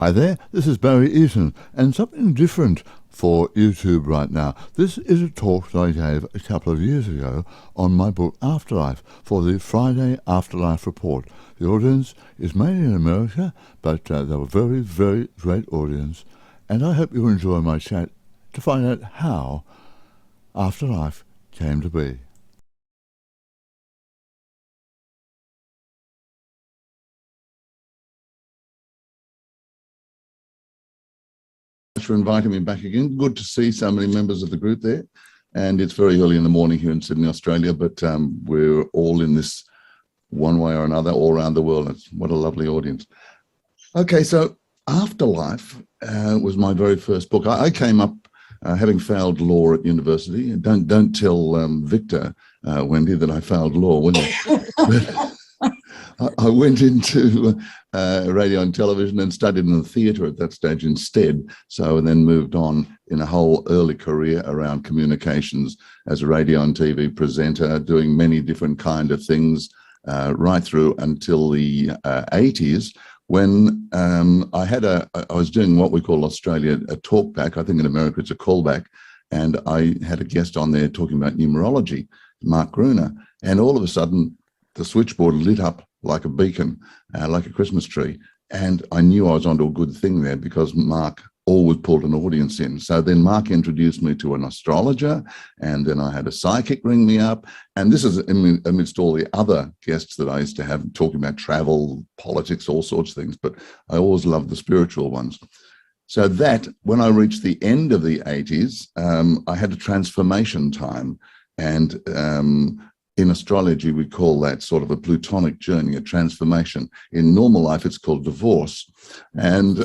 Hi there, this is Barry Eaton, and something different for YouTube right now. This is a talk that I gave a couple of years ago on my book Afterlife for the Friday Afterlife Report. The audience is mainly in America, but they were very, very great audience, and I hope you enjoy my chat to find out how Afterlife came to be. For inviting me back again. Good to see so many members of the group there. And it's very early in the morning here in Sydney, Australia, but we're all in this one way or another all around the world. What a lovely audience. Okay, so Afterlife was my very first book. I came up having failed law at university. Don't tell Victor, Wendy, that I failed law, will you? I went into radio and television and studied in the theatre at that stage instead. So and then moved on in a whole early career around communications as a radio and TV presenter, doing many different kind of things right through until the 80s when I was doing what we call Australia a talkback. I think in America it's a callback. And I had a guest on there talking about numerology, Mark Gruner. And all of a sudden, the switchboard lit up like a beacon, like a Christmas tree. And I knew I was onto a good thing there because Mark always pulled an audience in. So then Mark introduced me to an astrologer, and then I had a psychic ring me up. And this is amidst all the other guests that I used to have talking about travel, politics, all sorts of things. But I always loved the spiritual ones. So that, when I reached the end of the 80s, I had a transformation time. And in astrology, we call that sort of a plutonic journey, a transformation. In normal life, it's called divorce. And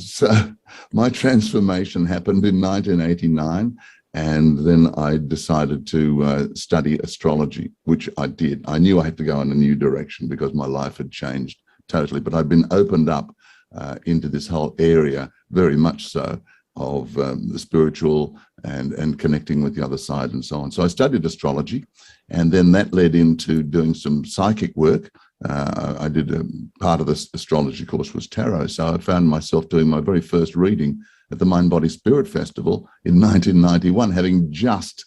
so my transformation happened in 1989. And then I decided to study astrology, which I did. I knew I had to go in a new direction because my life had changed totally. But I'd been opened up into this whole area, very much so, of the spiritual and connecting with the other side and so on. So I studied astrology, and then that led into doing some psychic work. I did part of this astrology course was tarot. So I found myself doing my very first reading at the Mind Body Spirit Festival in 1991, having just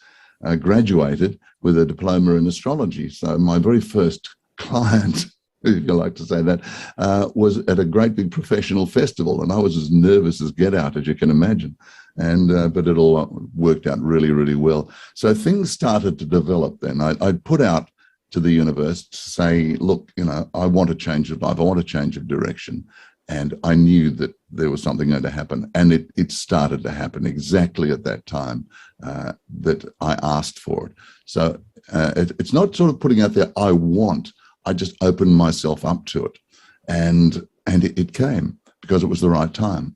graduated with a diploma in astrology. So my very first client, if you like to say that, was at a great big professional festival, and I was as nervous as get out, as you can imagine. And but it all worked out really, really well. So things started to develop then. I'd put out to the universe to say, look, you know, I want a change of life. I want a change of direction. And I knew that there was something going to happen. And it started to happen exactly at that time that I asked for it. So it's not sort of putting out there, I want. I just opened myself up to it. And it came because it was the right time.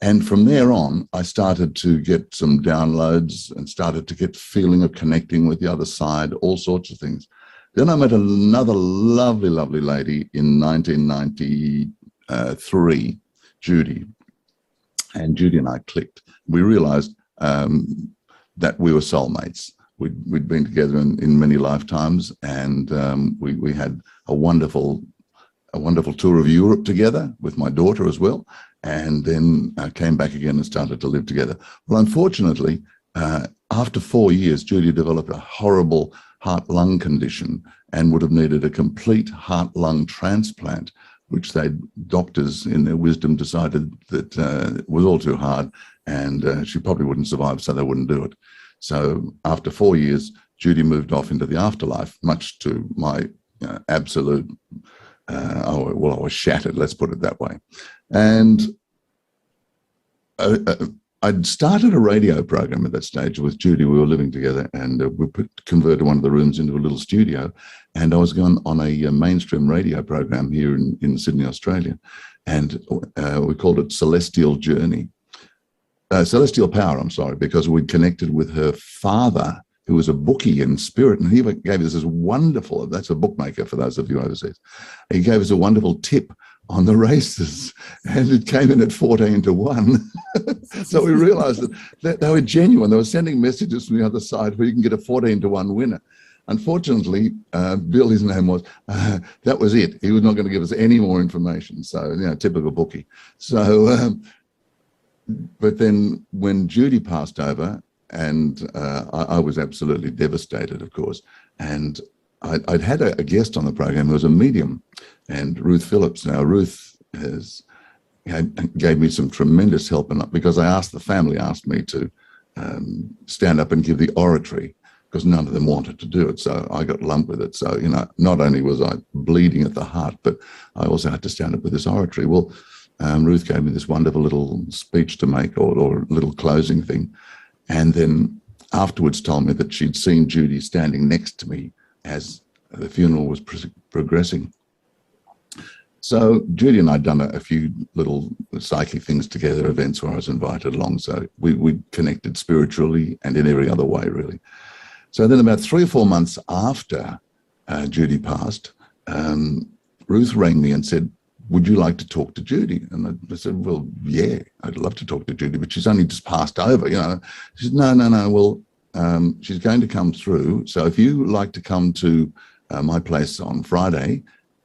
And from there on, I started to get some downloads and started to get the feeling of connecting with the other side, all sorts of things. Then I met another lovely, lovely lady in 1993, Judy. And Judy and I clicked. We realized that we were soulmates. We'd been together in many lifetimes, and we had a wonderful tour of Europe together with my daughter as well, and then came back again and started to live together. Well, unfortunately, after 4 years, Judy developed a horrible heart-lung condition and would have needed a complete heart-lung transplant, which doctors in their wisdom decided that it was all too hard, and she probably wouldn't survive, so they wouldn't do it. So after 4 years, Judy moved off into the afterlife, much to my absolute, I was shattered, let's put it that way. And I'd started a radio program at that stage with Judy. We were living together, and we converted one of the rooms into a little studio. And I was going on a mainstream radio program here in Sydney, Australia. And we called it Celestial Power, I'm sorry, because we'd connected with her father, who was a bookie in spirit, and he gave us this wonderful, that's a bookmaker for those of you overseas, he gave us a wonderful tip on the races, and it came in at 14-1. So we realized that they were genuine. They were sending messages from the other side where you can get a 14-1 winner. unfortunately, Bill, his name was, that was it. He was not going to give us any more information. So, typical bookie. So, but then when Judy passed over, and I was absolutely devastated, of course, and I'd had a guest on the program who was a medium, and Ruth Phillips. Now, Ruth gave me some tremendous help, and because the family asked me to stand up and give the oratory, because none of them wanted to do it. So I got lumped with it. So, not only was I bleeding at the heart, but I also had to stand up with this oratory. Well, Ruth gave me this wonderful little speech to make, or little closing thing. And then afterwards told me that she'd seen Judy standing next to me as the funeral was progressing. So Judy and I'd done a few little psychic things together, events where I was invited along. So we connected spiritually and in every other way, really. So then about 3 or 4 months after Judy passed, Ruth rang me and said, would you like to talk to Judy? And I said, well, yeah, I'd love to talk to Judy, but she's only just passed over, She said, no, well, she's going to come through. So if you like to come to my place on Friday,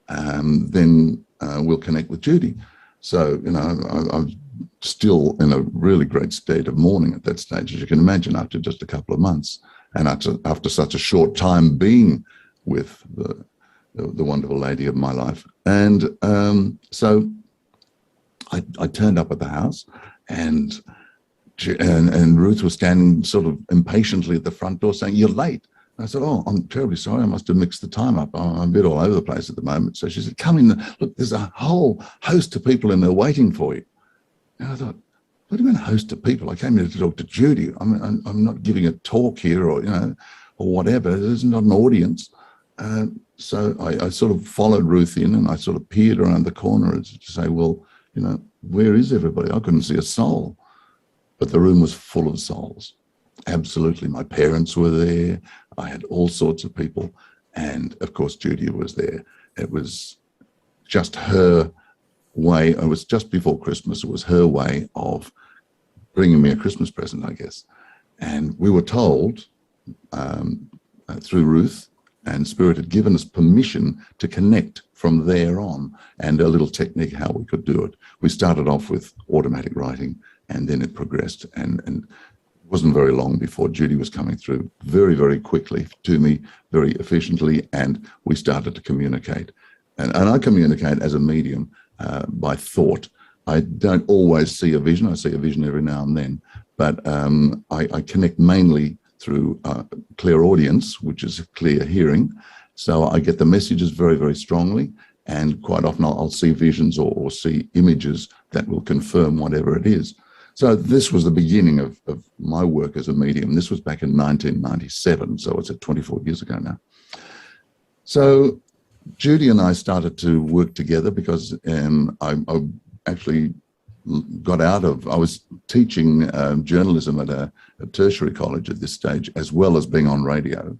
then we'll connect with Judy. So, I was still in a really great state of mourning at that stage, as you can imagine, after just a couple of months. And after such a short time being with the wonderful lady of my life. And so I turned up at the house, and Ruth was standing sort of impatiently at the front door saying, you're late. And I said, oh, I'm terribly sorry. I must have mixed the time up. I'm a bit all over the place at the moment. So she said, come in. Look, there's a whole host of people in there waiting for you. And I thought, what do you mean a host of people? I came here to talk to Judy. I'm not giving a talk here or whatever. There's not an audience. So I sort of followed Ruth in, and I sort of peered around the corner to say, well, where is everybody? I couldn't see a soul. But the room was full of souls. Absolutely. My parents were there. I had all sorts of people. And of course, Judy was there. It was just her way. It was just before Christmas. It was her way of bringing me a Christmas present, I guess. And we were told through Ruth, and Spirit had given us permission to connect from there on, and a little technique how we could do it. We started off with automatic writing, and then it progressed, and it wasn't very long before Judy was coming through very, very quickly to me, very efficiently, and we started to communicate. And I communicate as a medium by thought. I don't always see a vision. I see a vision every now and then, but I connect mainly through clairaudience, which is clear hearing. So I get the messages very, very strongly, and quite often I'll see visions or see images that will confirm whatever it is. So this was the beginning of my work as a medium. This was back in 1997, so it's 24 years ago now. So Judy and I started to work together because I actually I was teaching journalism at a tertiary college at this stage, as well as being on radio.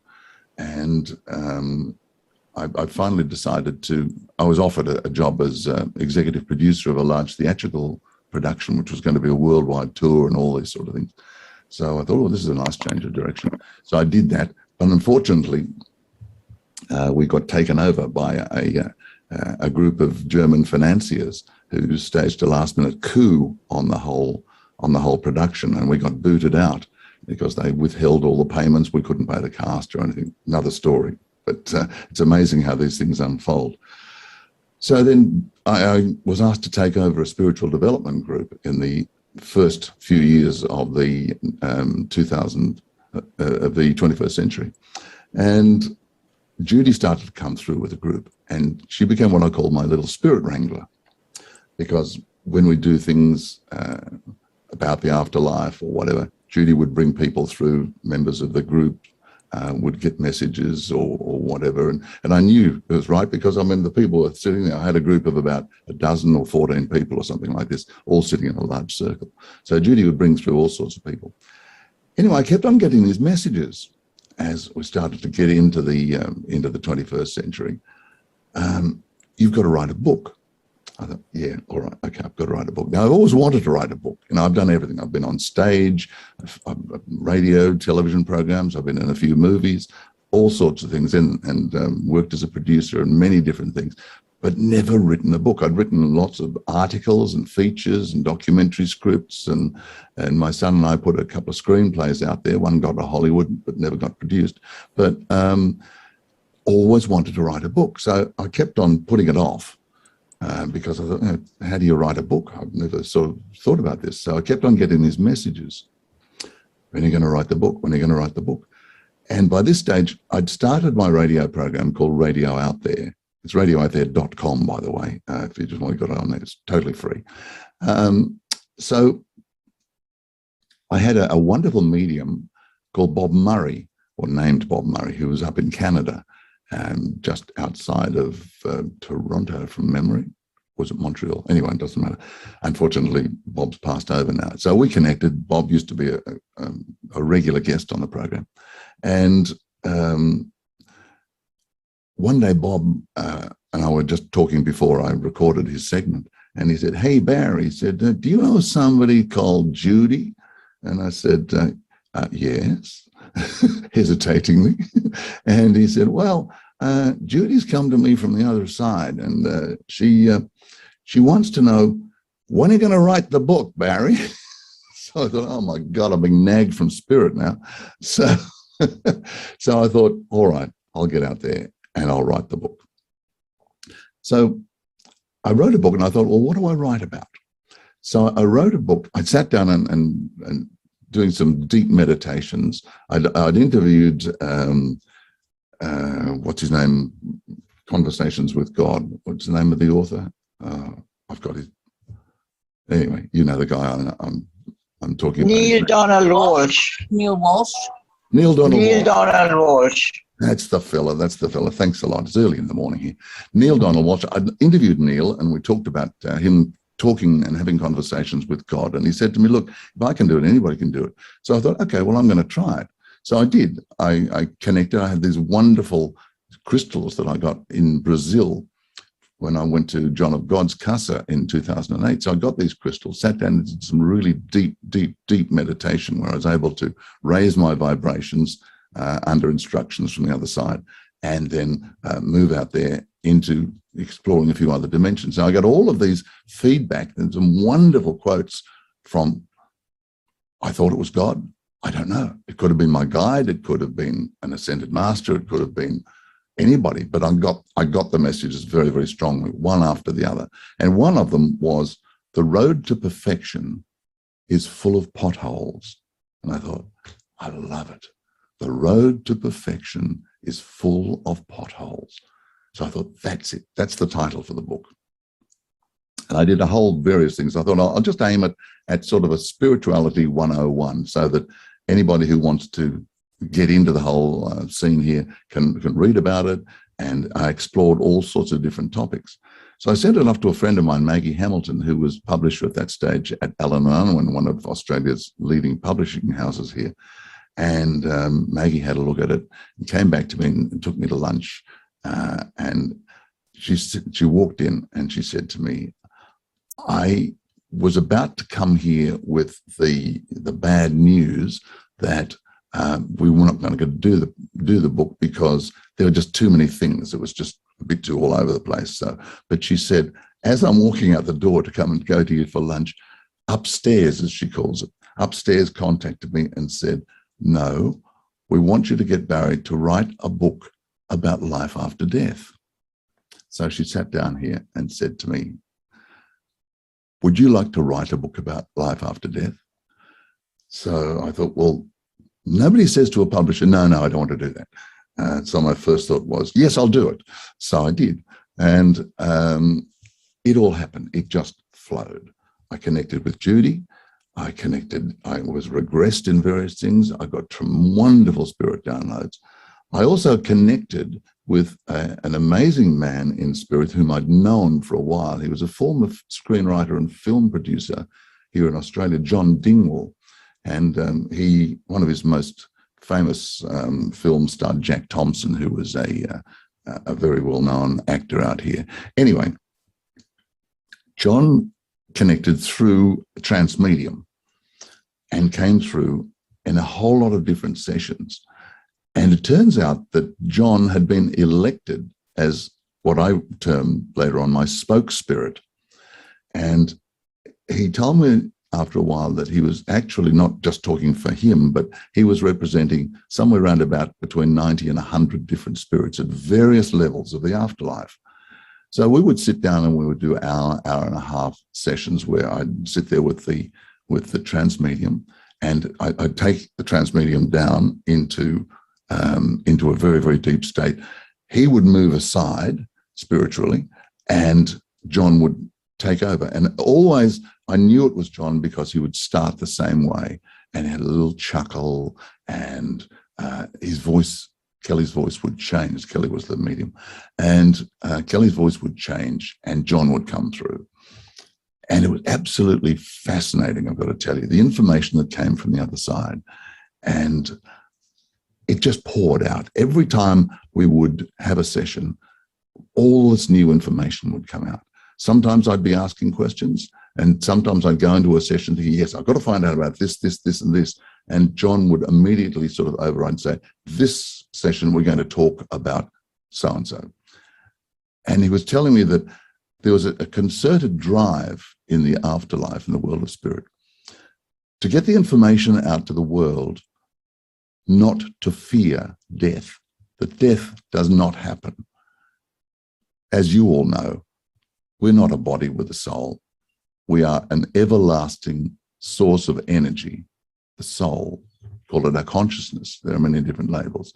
And I finally decided I was offered a job as executive producer of a large theatrical production, which was going to be a worldwide tour and all these sort of things. So I thought, oh, this is a nice change of direction. So I did that. But unfortunately, we got taken over by a group of German financiers who staged a last-minute coup on the whole production, and we got booted out because they withheld all the payments. We couldn't pay the cast or anything. Another story, but it's amazing how these things unfold. So then I was asked to take over a spiritual development group in the first few years of the 21st century, and Judy started to come through with a group, and she became what I call my little spirit wrangler, because when we do things about the afterlife or whatever, Judy would bring people through, members of the group would get messages or whatever. And I knew it was right because, I mean, the people were sitting there. I had a group of about a dozen or 14 people or something like this, all sitting in a large circle. So Judy would bring through all sorts of people. Anyway, I kept on getting these messages as we started to get into the 21st century. You've got to write a book. I thought, yeah, all right, okay, I've got to write a book. Now, I've always wanted to write a book. I've done everything. I've been on stage, radio, television programs. I've been in a few movies, all sorts of things and worked as a producer and many different things, but never written a book. I'd written lots of articles and features and documentary scripts, and my son and I put a couple of screenplays out there. One got to Hollywood, but never got produced. But always wanted to write a book. So I kept on putting it off because I thought, how do you write a book? I've never sort of thought about this. So I kept on getting these messages. When are you going to write the book? When are you going to write the book? And by this stage, I'd started my radio program called Radio Out There. It's radiooutthere.com, by the way, if you just want to get on there. It's totally free. So I had a wonderful medium called Bob Murray, or named Bob Murray, who was up in Canada, just outside of Toronto from memory. Was it Montreal? Anyway, it doesn't matter. Unfortunately, Bob's passed over now. So we connected. Bob used to be a regular guest on the program. And one day, Bob and I were just talking before I recorded his segment, and he said, "Hey, Barry," he said, "do you know somebody called Judy?" And I said, "Yes," hesitatingly. And he said, "Well, Judy's come to me from the other side, and she wants to know, when are you going to write the book, Barry?" So I thought, oh my God, I'm being nagged from spirit now. So I thought, all right, I'll get out there and I'll write the book. So I wrote a book, and I thought, well, what do I write about? So I wrote a book. I sat down and doing some deep meditations. I'd interviewed, what's his name? Conversations with God. What's the name of the author? I've got his. Anyway, you know the guy I'm talking about. Neil Donald Walsh. Neil Walsh. Neil Donald Walsh. Neil Donald Walsh. That's the fella. Thanks a lot. It's early in the morning here. Neil Donald Walsh. I interviewed Neil, and we talked about him talking and having conversations with God. And he said to me, look, if I can do it, anybody can do it. So I thought, okay, well, I'm going to try it. So I did. I connected. I had these wonderful crystals that I got in Brazil when I went to John of God's Casa in 2008. So I got these crystals, sat down and did some really deep meditation where I was able to raise my vibrations under instructions from the other side, and then move out there into exploring a few other dimensions. Now I got all of these feedback and some wonderful quotes from, I thought it was God. I don't know. It could have been my guide. It could have been an ascended master. It could have been anybody, but I got the messages very, very strongly, one after the other. And one of them was, the road to perfection is full of potholes. And I thought, I love it. The road to perfection is full of potholes. So I thought, that's it. That's the title for the book. And I did a whole various things. I thought, I'll just aim it at sort of a spirituality 101, so that anybody who wants to get into the whole scene here can read about it. And I explored all sorts of different topics. So I sent it off to a friend of mine, Maggie Hamilton, who was publisher at that stage at Allen & Unwin, one of Australia's leading publishing houses here. And Maggie had a look at it and came back to me and took me to lunch. And she walked in and she said to me, I was about to come here with the bad news that we were not going to do the book because there were just too many things. It was just a bit too all over the place. So, but she said, as I'm walking out the door to come and go to you for lunch, upstairs, as she calls it, upstairs contacted me and said, no, we want you to get Barry to write a book about life after death. So she sat down here and said to me, would you like to write a book about life after death? So I thought, well, nobody says to a publisher, no, I don't want to do that. So my first thought was, yes, I'll do it. So I did. And it all happened. It just flowed. I connected with Judy. I was regressed in various things. I got some wonderful spirit downloads. I also connected with an amazing man in spirit whom I'd known for a while. He was a former screenwriter and film producer here in Australia, John Dingwall. And one of his most famous films starred Jack Thompson, who was a very well-known actor out here. Anyway, John connected through Transmedium and came through in a whole lot of different sessions. And it turns out that John had been elected as what I term later on my spoke spirit. And he told me after a while that he was actually not just talking for him, but he was representing somewhere around about between 90 and 100 different spirits at various levels of the afterlife. So we would sit down and we would do hour and a half sessions where I'd sit there with the transmedium, and I'd take the transmedium down into a very, very deep state. He would move aside spiritually, and John would take over. And always I knew it was John because he would start the same way, and he had a little chuckle, and his voice, Kelly's voice would change. Kelly was the medium, and Kelly's voice would change, and John would come through. And it was absolutely fascinating, I've got to tell you, the information that came from the other side. And it just poured out. Every time we would have a session, all this new information would come out. Sometimes I'd be asking questions, and sometimes I'd go into a session thinking, yes, I've got to find out about this, and this. And John would immediately sort of override and say, this session, we're going to talk about so-and-so. And he was telling me that there was a concerted drive in the afterlife, in the world of spirit, to get the information out to the world, not to fear death, that death does not happen. As you all know, we're not a body with a soul. We are an everlasting source of energy, the soul, call it our consciousness. There are many different labels.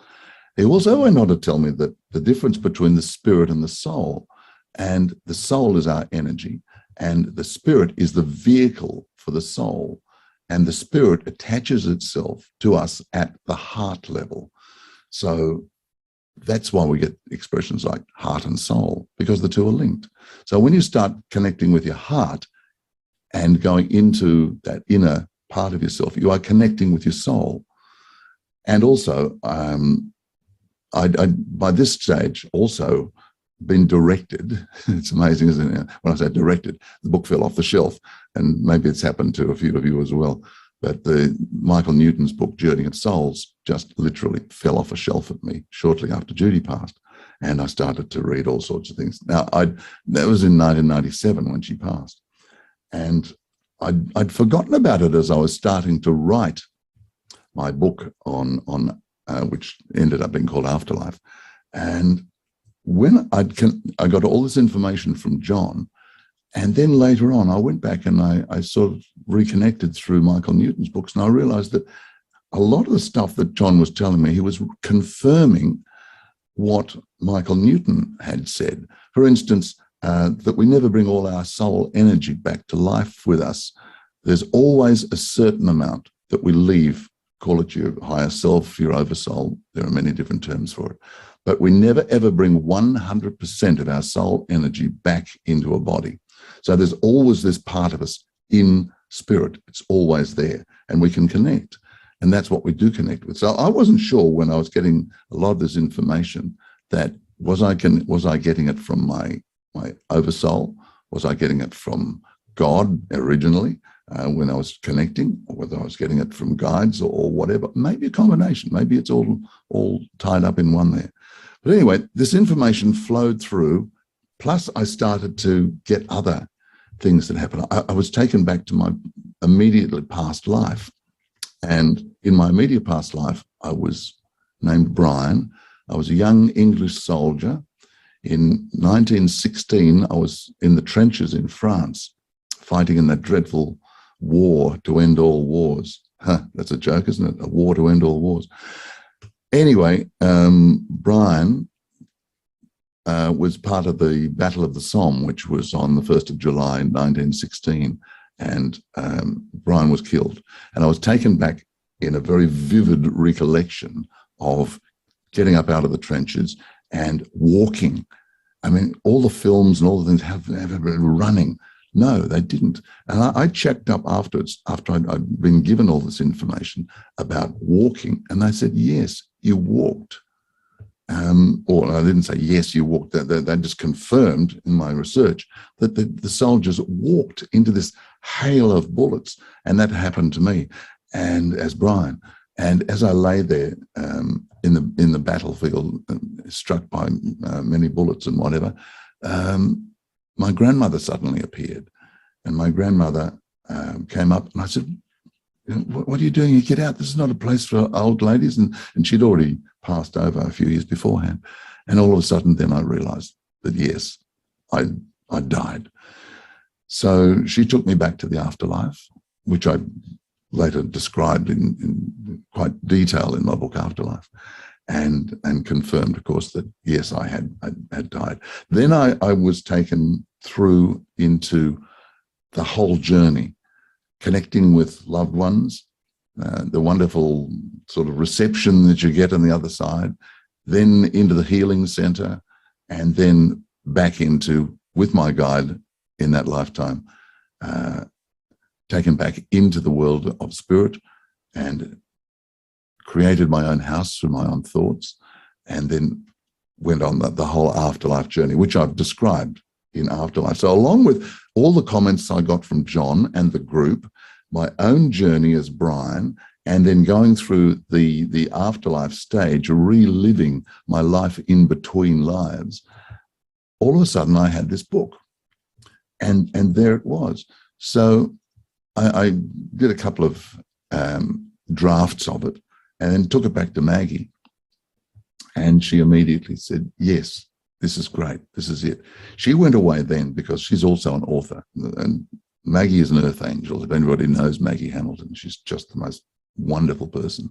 He also went on to tell me that the difference between the spirit and the soul is our energy, and the spirit is the vehicle for the soul, and the spirit attaches itself to us at the heart level. So that's why we get expressions like heart and soul, because the two are linked. So when you start connecting with your heart and going into that inner part of yourself, you are connecting with your soul. And also, by this stage, also been directed. It's amazing, isn't it? When I say directed, the book fell off the shelf, and maybe it's happened to a few of you as well. But the Michael Newton's book, Journey of Souls, just literally fell off a shelf at me shortly after Judy passed. And I started to read all sorts of things. Now, that was in 1997 when she passed. And I'd forgotten about it as I was starting to write my book on which ended up being called Afterlife. And when I got all this information from John, and then later on, I went back and I sort of reconnected through Michael Newton's books, and I realized that a lot of the stuff that John was telling me, he was confirming what Michael Newton had said. For instance, that we never bring all our soul energy back to life with us. There's always a certain amount that we leave, call it your higher self, your oversoul. There are many different terms for it. But we never, ever bring 100% of our soul energy back into a body. So there's always this part of us in spirit. It's always there, and we can connect. And that's what we do connect with. So I wasn't sure when I was getting a lot of this information that was I getting it from my oversoul? Was I getting it from God originally when I was connecting, or whether I was getting it from guides or whatever? Maybe a combination. Maybe it's all tied up in one there. But anyway, this information flowed through. Plus, I started to get other things that happened. I was taken back to my immediately past life. And in my immediate past life, I was named Brian. I was a young English soldier. In 1916, I was in the trenches in France, fighting in that dreadful war to end all wars. That's a joke, isn't it? A war to end all wars. Anyway, Brian was part of the Battle of the Somme, which was on the 1st of July, 1916. And Brian was killed. And I was taken back in a very vivid recollection of getting up out of the trenches and walking. I mean, all the films and all the things have been running. No, they didn't. And I checked up afterwards, after I'd been given all this information about walking. And they said, yes, you walked. Or I didn't say, yes, you walked. They just confirmed in my research that the soldiers walked into this hail of bullets. And that happened to me, and as Brian. And as I lay there, in the battlefield, struck by many bullets and whatever, my grandmother suddenly appeared, and my grandmother came up, and I said, "What are you doing? You get out. This is not a place for old ladies." And she'd already passed over a few years beforehand. And all of a sudden, then I realized that, yes, I died. So she took me back to the afterlife, which I later described in quite detail in my book Afterlife, and confirmed, of course, that yes, I had died. Then I was taken through into the whole journey, connecting with loved ones, the wonderful sort of reception that you get on the other side, then into the healing center, and then back into, with my guide in that lifetime, taken back into the world of spirit, and created my own house through my own thoughts, and then went on the whole afterlife journey, which I've described in Afterlife. So along with all the comments I got from John and the group, my own journey as Brian, and then going through the afterlife stage, reliving my life in between lives, all of a sudden I had this book, and there it was. So I did a couple of drafts of it, and then took it back to Maggie, and she immediately said, "Yes, this is great. This is it." She went away then, because she's also an author, and Maggie is an earth angel. If anybody knows Maggie Hamilton, she's just the most wonderful person,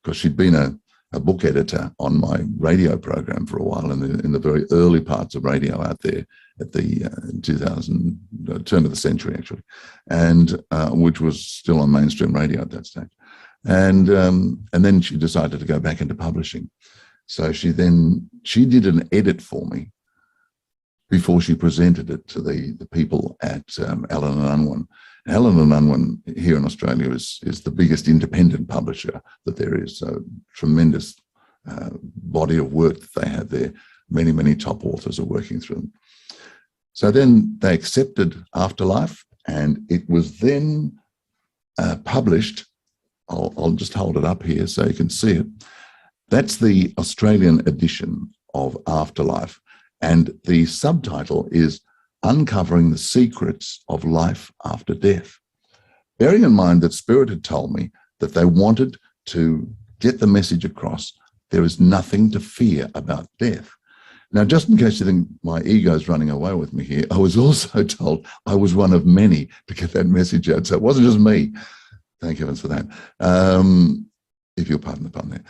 because she'd been a book editor on my radio program for a while in the very early parts of radio out there at the 2000 turn of the century, actually, and which was still on mainstream radio at that stage. And then she decided to go back into publishing. So she did an edit for me before she presented it to the people at Allen and Unwin. Allen and Unwin here in Australia is the biggest independent publisher that there is. So tremendous body of work that they have there. Many, many top authors are working through them. So then they accepted Afterlife, and it was then published. I'll just hold it up here so you can see it. That's the Australian edition of Afterlife, and the subtitle is Uncovering the Secrets of Life After Death. Bearing in mind that Spirit had told me that they wanted to get the message across, there is nothing to fear about death. Now, just in case you think my ego is running away with me here, I was also told I was one of many to get that message out. So it wasn't just me. Thank heavens for that. If you'll pardon the pun there.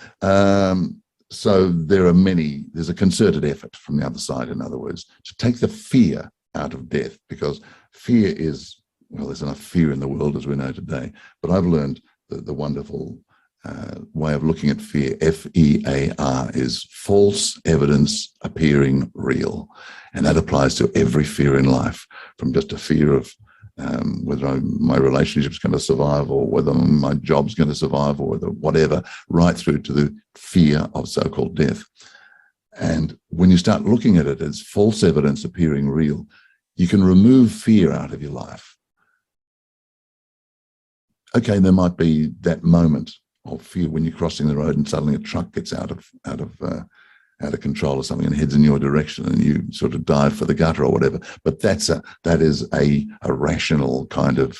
So there are many, there's a concerted effort from the other side, in other words, to take the fear out of death, because fear is, well, there's enough fear in the world as we know today. But I've learned the wonderful way of looking at fear, F-E-A-R, is false evidence appearing real. And that applies to every fear in life, from just a fear of whether my relationship's going to survive, or whether my job's going to survive, or whether whatever, right through to the fear of so-called death. And when you start looking at it as false evidence appearing real, you can remove fear out of your life. Okay, there might be that moment of fear when you're crossing the road and suddenly a truck gets out of control or something and heads in your direction, and you sort of dive for the gutter or whatever. But that is a rational kind of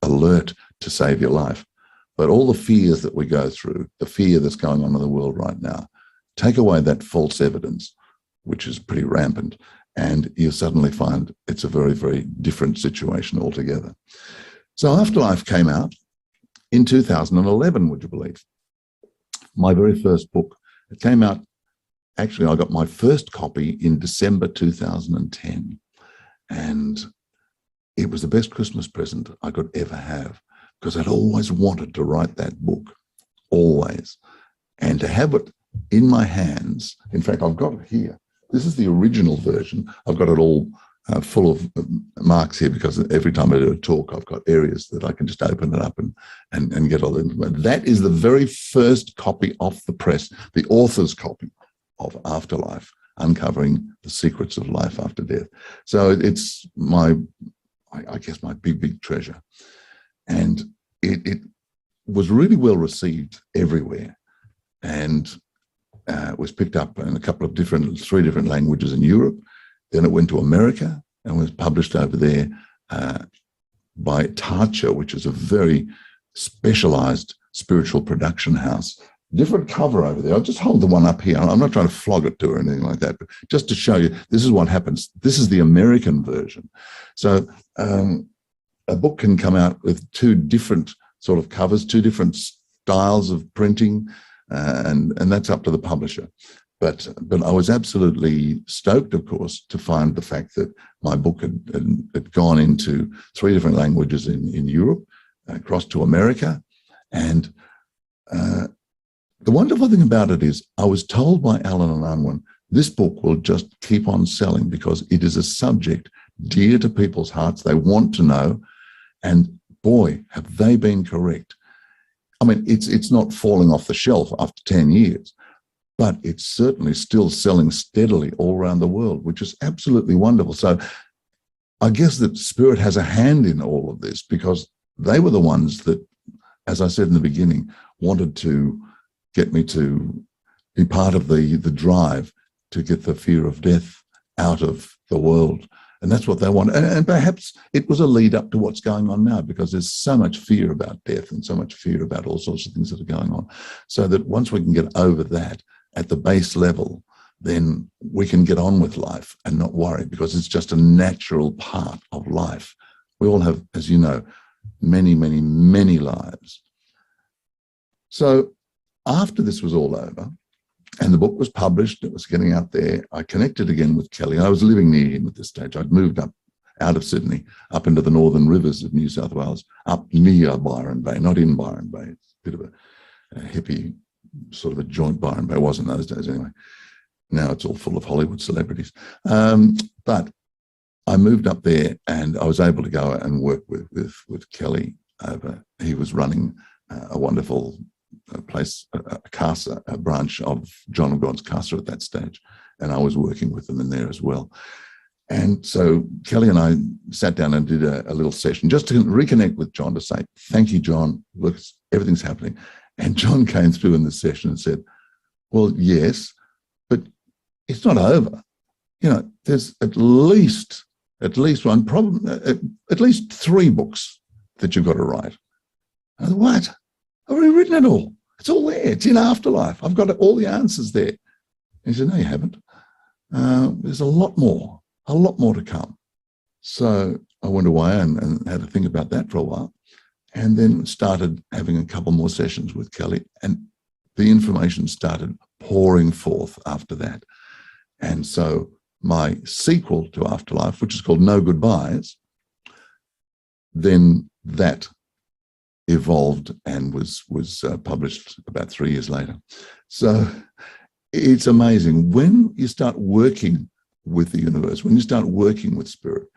alert to save your life. But all the fears that we go through, the fear that's going on in the world right now, take away that false evidence, which is pretty rampant, and you suddenly find it's a very, very different situation altogether. So Afterlife came out in 2011, would you believe? My very first book. It came out, actually, I got my first copy in December 2010. And it was the best Christmas present I could ever have, because I'd always wanted to write that book, always. And to have it in my hands, in fact, I've got it here. This is the original version. I've got it all full of marks here, because every time I do a talk, I've got areas that I can just open it up and get all the information. That is the very first copy off the press, the author's copy of Afterlife, Uncovering the Secrets of Life After Death. So it's I guess my big, big treasure. And it was really well received everywhere. And was picked up in three different languages in Europe. Then it went to America and was published over there by Tarcher, which is a very specialized spiritual production house. Different cover over there. I'll just hold the one up here. I'm not trying to flog it to her or anything like that, but just to show you, this is what happens. This is the American version. So a book can come out with two different sort of covers, two different styles of printing, and that's up to the publisher. But I was absolutely stoked, of course, to find the fact that my book had gone into three different languages in Europe, across to America. And the wonderful thing about it is I was told by Alan and Unwin, this book will just keep on selling because it is a subject dear to people's hearts. They want to know. And boy, have they been correct. I mean, it's not falling off the shelf after 10 years, but it's certainly still selling steadily all around the world, which is absolutely wonderful. So I guess that Spirit has a hand in all of this because they were the ones that, as I said in the beginning, wanted to get me to be part of the drive to get the fear of death out of the world. And that's what they want. And perhaps it was a lead up to what's going on now, because there's so much fear about death and so much fear about all sorts of things that are going on. So that once we can get over that at the base level, then we can get on with life and not worry, because it's just a natural part of life. We all have, as you know, many, many, many lives. So after this was all over, and the book was published, it was getting out there, I connected again with Kelly. I was living near him at this stage. I'd moved up out of Sydney, up into the northern rivers of New South Wales, up near Byron Bay, not in Byron Bay. It's a bit of a hippie, sort of a joint Byron Bay. It was in those days anyway. Now it's all full of Hollywood celebrities. But I moved up there and I was able to go and work with Kelly over. He was running a wonderful place, a branch of John of God's Casa at that stage, and I was working with them in there as well. And so Kelly and I sat down and did a little session just to reconnect with John, to say, thank you, John, look, everything's happening. And John came through in the session and said, well, yes, but it's not over. You know, there's at least one problem, at least 3 books that you've got to write. I said, what? I've already written it all. It's all there. It's in Afterlife. I've got all the answers there. He said, no, you haven't. There's a lot more to come. So I went away and had to think about that for a while, and then started having a couple more sessions with Kelly, and the information started pouring forth after that. And so my sequel to Afterlife, which is called No Goodbyes, then that evolved and was published about 3 years later. So it's amazing when you start working with the universe, when you start working with Spirit,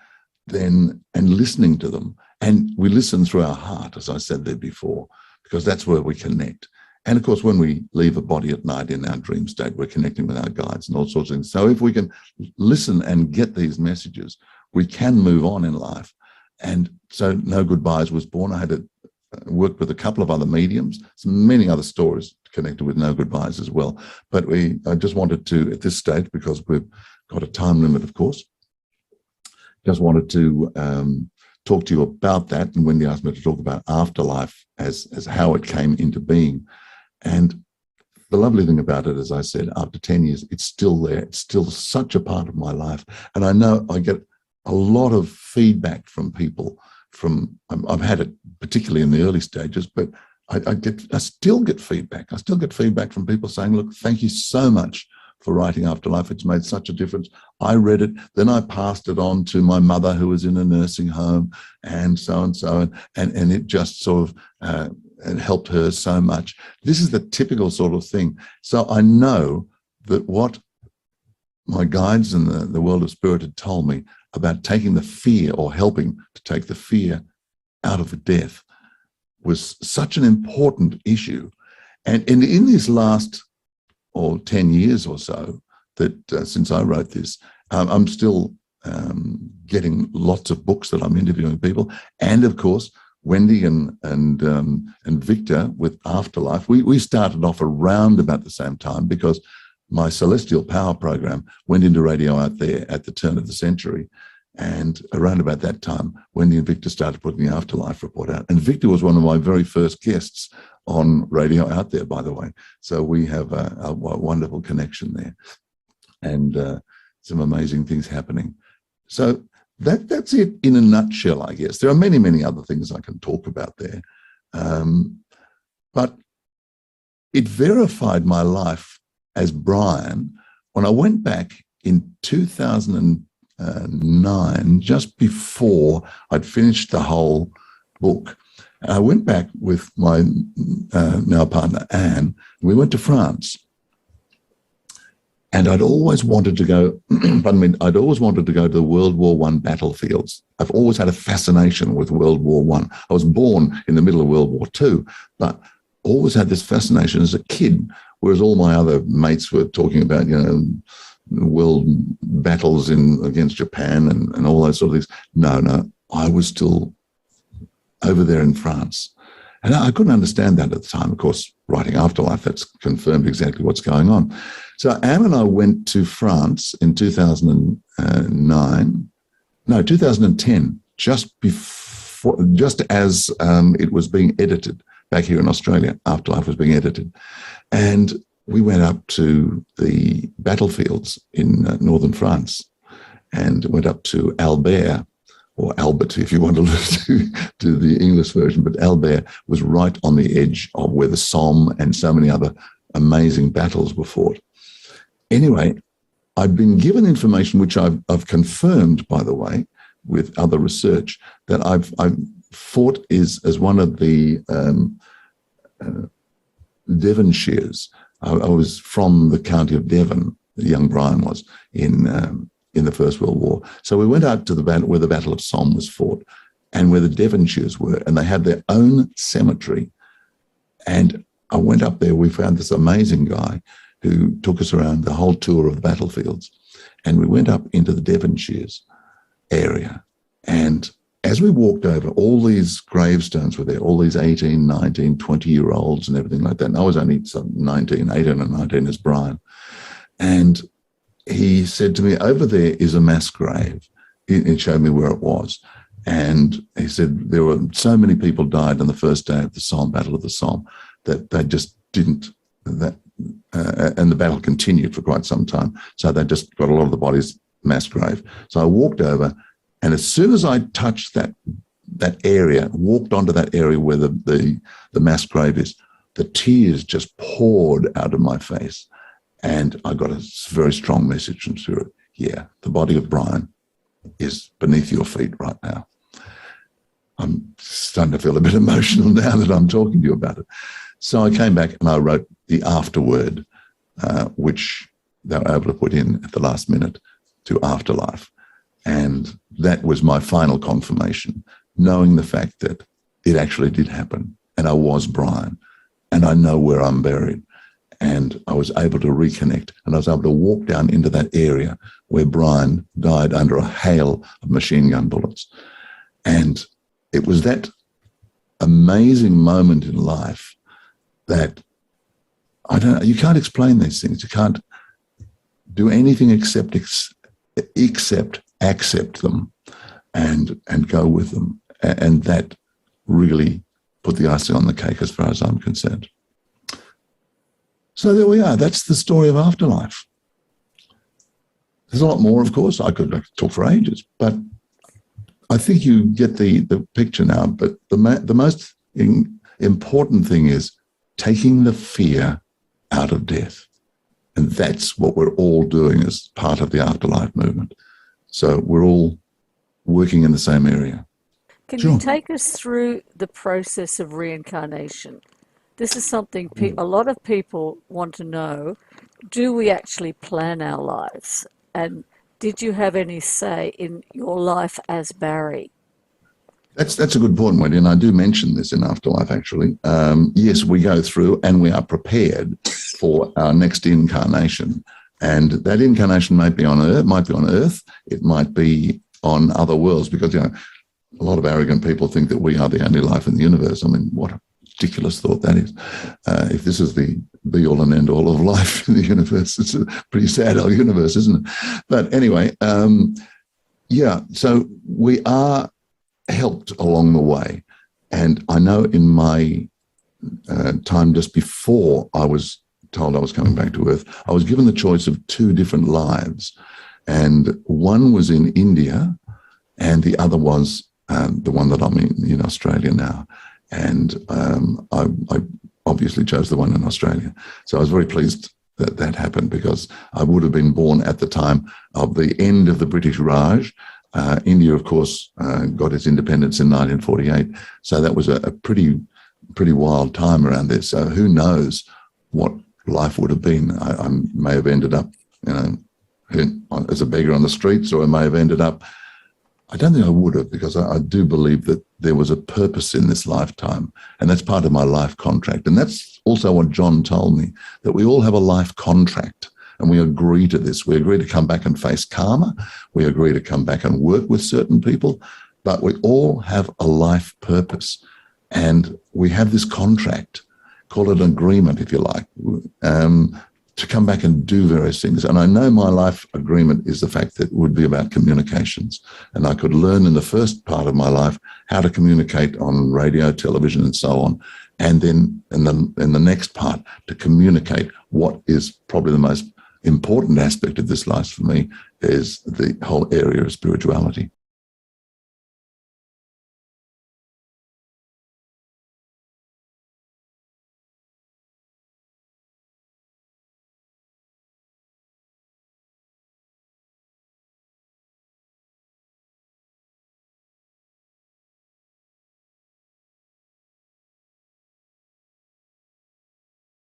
then and listening to them, and we listen through our heart, as I said there before, because that's where we connect. And of course, when we leave a body at night in our dream state, we're connecting with our guides and all sorts of things. So if we can listen and get these messages, we can move on in life. And so No Goodbyes was born. I had to work with a couple of other mediums, many other stories connected with No Goodbyes as well. But I just wanted to, at this stage, because we've got a time limit, of course, just wanted to talk to you about that. And Wendy asked me to talk about Afterlife as how it came into being. And the lovely thing about it, as I said, after 10 years, it's still there. It's still such a part of my life. And I know I get a lot of feedback from people. I've had it particularly in the early stages, but I still get feedback. I still get feedback from people saying, look, thank you so much for writing Afterlife. It's made such a difference. I read it, then I passed it on to my mother who was in a nursing home, and so and so, and it just sort of and helped her so much. This is the typical sort of thing. So I know that what my guides in the world of Spirit had told me about taking the fear, or helping to take the fear out of death, was such an important issue. And in these last 10 years or so, that since I wrote this, I'm still getting lots of books that I'm interviewing people. And of course, Wendy and Victor with Afterlife, we started off around about the same time because my Celestial Power program went into radio out there at the turn of the century. And around about that time, Wendy and Victor started putting the Afterlife Report out. And Victor was one of my very first guests on radio out there, by the way. So we have a wonderful connection there and some amazing things happening. So that's it in a nutshell, I guess. There are many, many other things I can talk about there. But it verified my life as Brian when I went back in 2009, just before I'd finished the whole book. I went back with my now partner, Anne. We went to France. And I'd always wanted to go, I'd always wanted to go to the World War I battlefields. I've always had a fascination with World War I. I was born in the middle of World War II, but always had this fascination as a kid, whereas all my other mates were talking about, world battles against Japan and all those sort of things. No, I was still over there in France. And I couldn't understand that at the time. Of course, writing Afterlife, that's confirmed exactly what's going on. So Anne and I went to France in 2010, just as it was being edited back here in Australia. Afterlife was being edited. And we went up to the battlefields in northern France and went up to Albert, or Albert, if you want to do the English version, but Albert was right on the edge of where the Somme and so many other amazing battles were fought. Anyway, I'd been given information, which I've confirmed, by the way, with other research, that I've fought as one of the Devonshires. I was from the county of Devon, young Brian was, in the First World War. So we went out to where the Battle of Somme was fought and where the Devonshires were, and they had their own cemetery. And I went up there, we found this amazing guy who took us around the whole tour of the battlefields. And we went up into the Devonshires area. And as we walked over, all these gravestones were there, all these 18, 19, 20-year-olds and everything like that. And I was only 18 and 19 as Brian. And he said to me, over there is a mass grave. He showed me where it was. And he said there were so many people died on the first day of the Somme, Battle of the Somme, that they just didn't, and the battle continued for quite some time. So they just got a lot of the bodies mass grave. So I walked over, and as soon as I touched that area, walked onto that area where the mass grave is, the tears just poured out of my face. And I got a very strong message from Spirit. Yeah, the body of Brian is beneath your feet right now. I'm starting to feel a bit emotional now that I'm talking to you about it. So I came back and I wrote the afterword, which they were able to put in at the last minute to Afterlife. And that was my final confirmation, knowing the fact that it actually did happen. And I was Brian, and I know where I'm buried. And I was able to reconnect, and I was able to walk down into that area where Brian died under a hail of machine gun bullets. And it was that amazing moment in life that you can't explain these things. You can't do anything except accept them and go with them. And that really put the icing on the cake as far as I'm concerned. So there we are. That's the story of Afterlife. There's a lot more, of course. I could talk for ages, but I think you get the picture now. But the most important thing is taking the fear out of death. And that's what we're all doing as part of the Afterlife movement. So we're all working in the same area. Can you take us through the process of reincarnation? This is something a lot of people want to know. Do we actually plan our lives? And did you have any say in your life as Barry? That's a good point, Wendy, and I do mention this in Afterlife, actually. Yes, we go through and we are prepared for our next incarnation. And that incarnation might be on Earth, it might be on other worlds, because, a lot of arrogant people think that we are the only life in the universe. I mean, what a ridiculous thought that is. If this is the be-all and end-all of life in the universe, it's a pretty sad old universe, isn't it? But anyway, so we are helped along the way. And I know in my time just before I was told I was coming back to Earth, I was given the choice of 2 different lives. And one was in India and the other was the one that I'm in Australia now. And I obviously chose the one in Australia. So I was very pleased that that happened, because I would have been born at the time of the end of the British Raj. India, of course, got its independence in 1948. So that was a pretty wild time around there. So who knows what life would have been. I may have ended up, as a beggar on the streets, or I may have ended up, I don't think I would have, because I do believe that there was a purpose in this lifetime, and that's part of my life contract. And that's also what John told me, that we all have a life contract, and we agree to this. We agree to come back and face karma. We agree to come back and work with certain people, but we all have a life purpose, and we have this contract, call it an agreement if you like, to come back and do various things. And I know my life agreement is the fact that it would be about communications. And I could learn in the first part of my life how to communicate on radio, television, and so on. And then in the next part, to communicate what is probably the most important aspect of this life for me, is the whole area of spirituality.